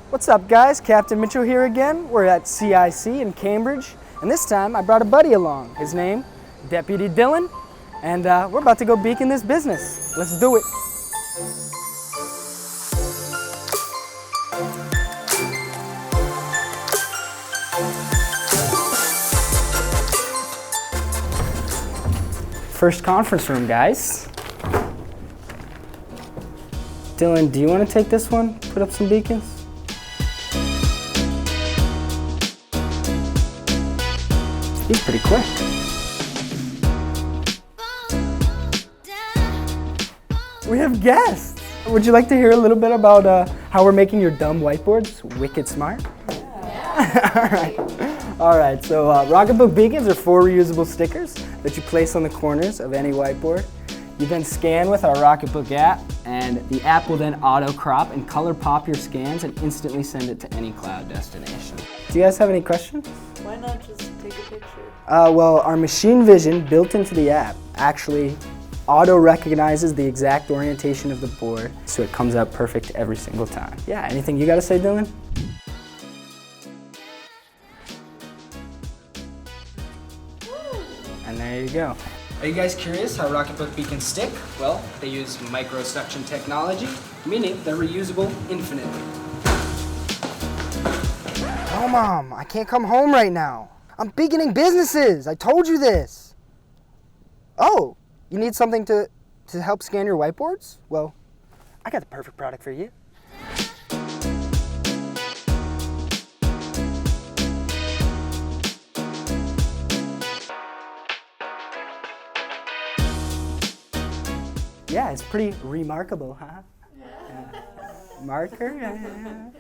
What's up, guys? Captain Mitchell here again. We're at CiC in Cambridge, and this time I brought a buddy along. His name, Deputy Dylan, and we're about to go beacon this business. Let's do it. First conference room, guys. Dylan, do you want to take this one? Put up some beacons? He's pretty quick. We have guests. Would you like to hear a little bit about how we're making your dumb whiteboards wicked smart? Yeah. All right. So Rocketbook Beacons are 4 reusable stickers that you place on the corners of any whiteboard. You then scan with our Rocketbook app, and the app will then auto-crop and color pop your scans and instantly send it to any cloud destination. Do you guys have any questions? Why not just take a picture? Well, our machine vision built into the app actually auto-recognizes the exact orientation of the board, so it comes out perfect every single time. Yeah, anything you gotta say, Dylan? And there you go. Are you guys curious how Rocketbook Beacons stick? Well, they use micro-suction technology, meaning they're reusable infinitely. Oh, Mom, I can't come home right now. I'm beaconing businesses. I told you this. Oh, you need something to help scan your whiteboards? Well, I got the perfect product for you. Yeah, it's pretty remarkable, huh? Yeah. Marker? Yeah.